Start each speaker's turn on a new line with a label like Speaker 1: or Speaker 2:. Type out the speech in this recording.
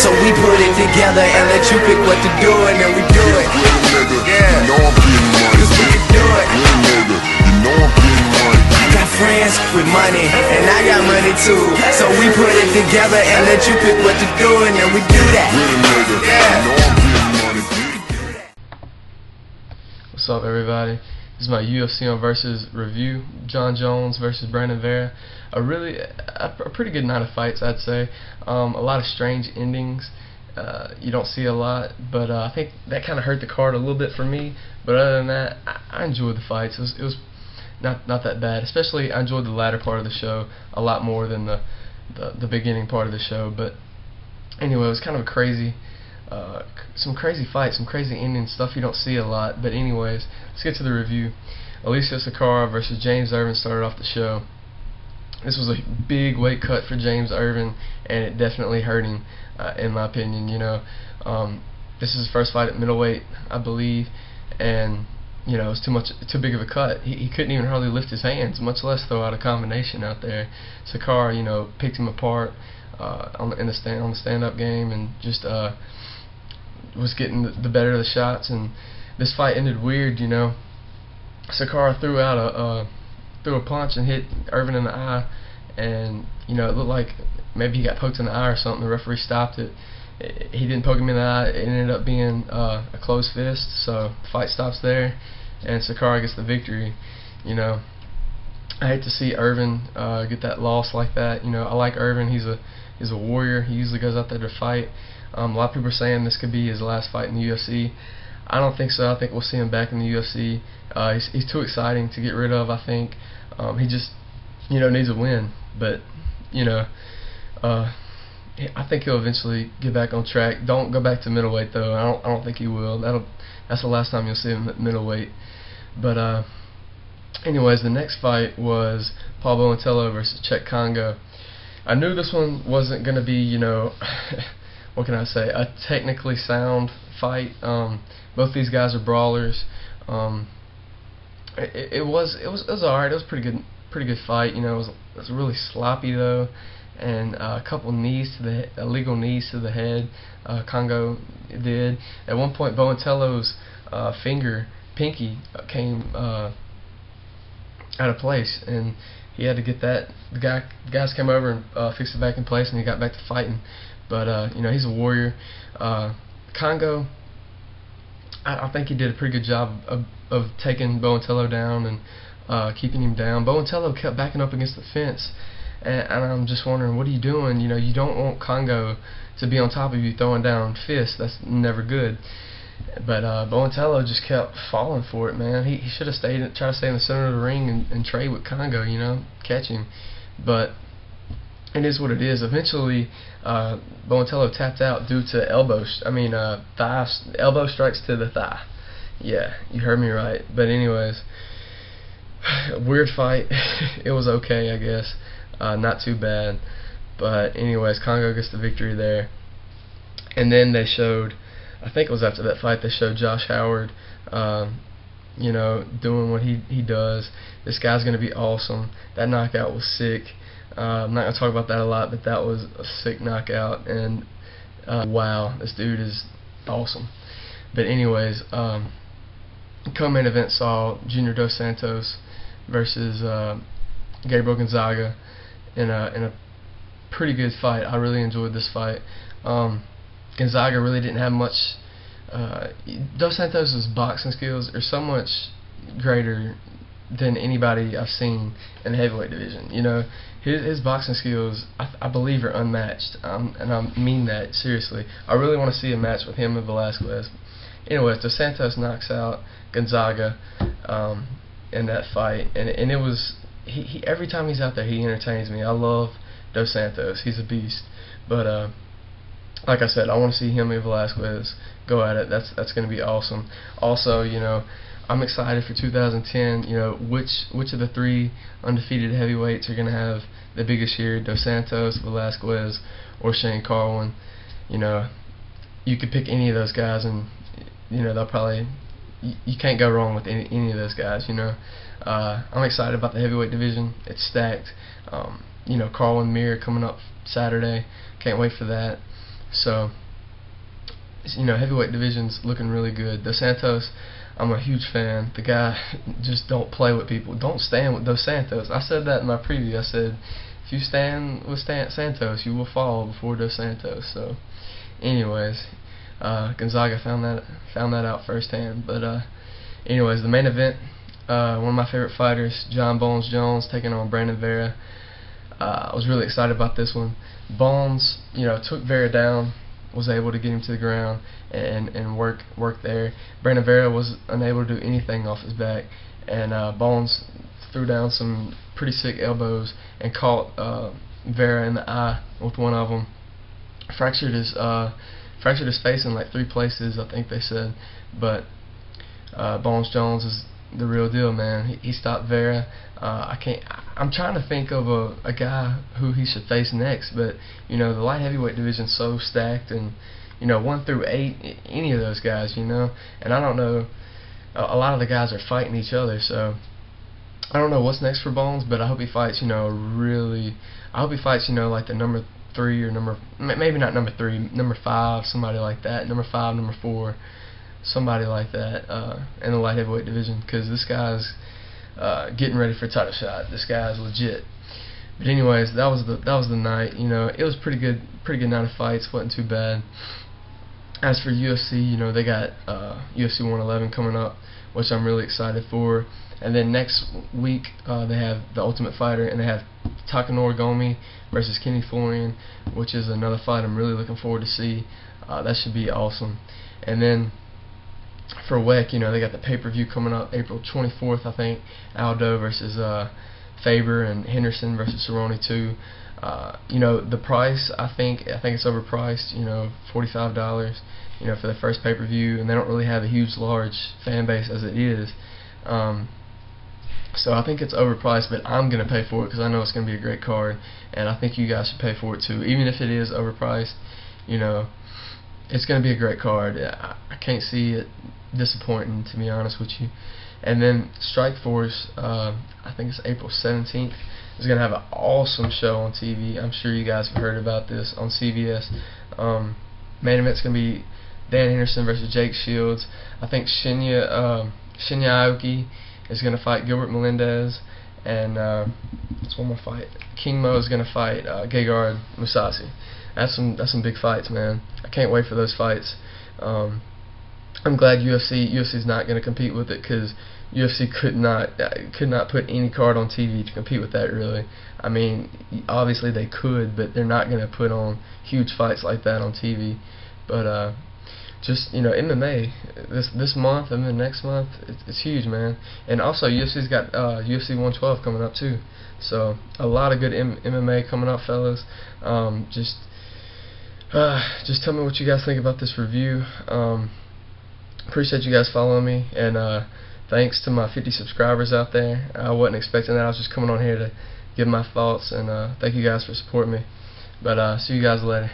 Speaker 1: So we put it together and let you pick what to do, and then we do it. Yeah,
Speaker 2: you know I'm getting money.
Speaker 1: Cause we can do it.
Speaker 2: Real nigga, you know I'm getting money.
Speaker 1: I got friends with money, and I got money too. So we put it together and let you pick what to do, and then we do that.
Speaker 2: Real nigga,
Speaker 1: Yeah.
Speaker 2: you know I'm getting money.
Speaker 3: What's up, everybody? This is my UFC on Versus review. John Jones versus Brandon Vera. A pretty good night of fights, I'd say. A lot of strange endings. You don't see a lot, but I think that kind of hurt the card a little bit for me. But other than that, I enjoyed the fights. It was not that bad. Especially, I enjoyed the latter part of the show a lot more than the beginning part of the show. But anyway, it was kind of a crazy. Some crazy fights, some crazy endings, stuff you don't see a lot. But anyways, let's get to the review. Alicia Sakara versus James Irvin started off the show. This was a big weight cut for James Irvin, and it definitely hurt him, in my opinion. This is his first fight at middleweight, I believe, and it was too big of a cut. He couldn't even hardly lift his hands, much less throw out a combination out there. Sakara, picked him apart on the stand-up game, and just was getting the better of the shots. And this fight ended weird. Sakara threw a punch and hit Irvin in the eye, and it looked like maybe he got poked in the eye or something. The referee stopped it. He didn't poke him in the eye. It ended up being a closed fist, so the fight stops there, and Sakara gets the victory. I hate to see Irvin get that loss like that. I like Irvin. He's a warrior. He usually goes out there to fight. A lot of people are saying this could be his last fight in the UFC. I don't think so. I think we'll see him back in the UFC. He's too exciting to get rid of, I think. He just, needs a win. But, I think he'll eventually get back on track. Don't go back to middleweight, though. I don't think he will. That's the last time you'll see him at middleweight. But, anyways, the next fight was Paul Boentello versus Czech Congo. I knew this one wasn't going to be, what can I say, a technically sound fight. Both these guys are brawlers. It was alright. It was pretty good fight. It was really sloppy though, and a couple illegal knees to the head. Congo did. At one point, Boentello's pinky came out of place, and he had to get that. The guys came over and fixed it back in place, and he got back to fighting. But he's a warrior. Congo, I think he did a pretty good job of taking Boentello down and keeping him down. Boentello kept backing up against the fence, and I'm just wondering, what are you doing? You don't want Congo to be on top of you throwing down fists. That's never good. But Boentello just kept falling for it, man. He should have tried to stay in the center of the ring and trade with Congo, catch him. But it is what it is. Eventually, Boentello tapped out due to elbow strikes to the thigh. Yeah, you heard me right. But anyways, weird fight. It was okay, I guess. Not too bad. But anyways, Congo gets the victory there. And then they showed, I think it was after that fight, they showed Josh Howard, doing what he does. This guy's going to be awesome. That knockout was sick. I'm not going to talk about that a lot, but that was a sick knockout, and wow, this dude is awesome. But anyways, co-main event saw Junior Dos Santos versus Gabriel Gonzaga in a pretty good fight. I really enjoyed this fight. Gonzaga really didn't have much. Dos Santos' boxing skills are so much greater than anybody I've seen in the heavyweight division. His boxing skills, I believe, are unmatched, and I mean that seriously. I really want to see a match with him and Velasquez. Anyways, Dos Santos knocks out Gonzaga in that fight, and it was he every time he's out there, he entertains me. I love Dos Santos. He's a beast. But like I said, I want to see him and Velasquez go at it. That's going to be awesome. Also, I'm excited for 2010. Which of the three undefeated heavyweights are going to have the biggest year? Dos Santos, Velasquez, or Shane Carwin? You could pick any of those guys, and they'll probably. You can't go wrong with any of those guys. I'm excited about the heavyweight division. It's stacked. Carwin Mir coming up Saturday. Can't wait for that. So, heavyweight division's looking really good. Dos Santos, I'm a huge fan. The guy just don't play with people. Don't stand with Dos Santos. I said that in my preview. I said, if you stand with Santos, you will fall before Dos Santos. So, anyways, Gonzaga found that out firsthand. But anyways, the main event, one of my favorite fighters, John Bones Jones, taking on Brandon Vera. I was really excited about this one. Bones, took Vera down, was able to get him to the ground and work there. Brandon Vera was unable to do anything off his back, and Bones threw down some pretty sick elbows and caught Vera in the eye with one of them. Fractured his face in like 3 places, I think they said. But Bones Jones is the real deal, man. He stopped Vera. I'm trying to think of a guy who he should face next, but the light heavyweight division's so stacked, and 1 through 8, any of those guys, and I don't know. A lot of the guys are fighting each other, so I don't know what's next for Bones, but I hope he fights, I hope he fights, like the number 3 or maybe not number 3, number 5, somebody like that, number 5, number 4. Somebody like that in the light heavyweight division, because this guy's getting ready for a title shot. This guy's legit. But anyways, that was the night. It was pretty good night of fights. Wasn't too bad. As for UFC, they got UFC 111 coming up, which I'm really excited for. And then next week they have the Ultimate Fighter, and they have Takanori Gomi versus Kenny Florian, which is another fight I'm really looking forward to see. That should be awesome. And then for WEC, they got the pay-per-view coming up April 24th, I think. Aldo versus Faber, and Henderson versus Cerrone 2. The price, I think it's overpriced. $45. For the first pay-per-view, and they don't really have a large fan base as it is. So I think it's overpriced, but I'm gonna pay for it because I know it's gonna be a great card, and I think you guys should pay for it too, even if it is overpriced. It's going to be a great card. I can't see it disappointing, to be honest with you. And then Strike Force, I think it's April 17th, is going to have an awesome show on TV. I'm sure you guys have heard about this on CBS. Main event's going to be Dan Henderson versus Jake Shields. I think Shinya Aoki is going to fight Gilbert Melendez, and what's one more fight? King Mo is going to fight Gegard Mousasi. That's some big fights, man. I can't wait for those fights. I'm glad UFC's not going to compete with it, because UFC could not put any card on TV to compete with that, really. I mean, obviously they could, but they're not going to put on huge fights like that on TV. But just MMA this month and then next month, it's huge, man. And also UFC's got UFC 112 coming up too. So a lot of good MMA coming up, fellas. Just tell me what you guys think about this review. Appreciate you guys following me, and thanks to my 50 subscribers out there. I wasn't expecting that. I was just coming on here to give my thoughts, and thank you guys for supporting me. But see you guys later.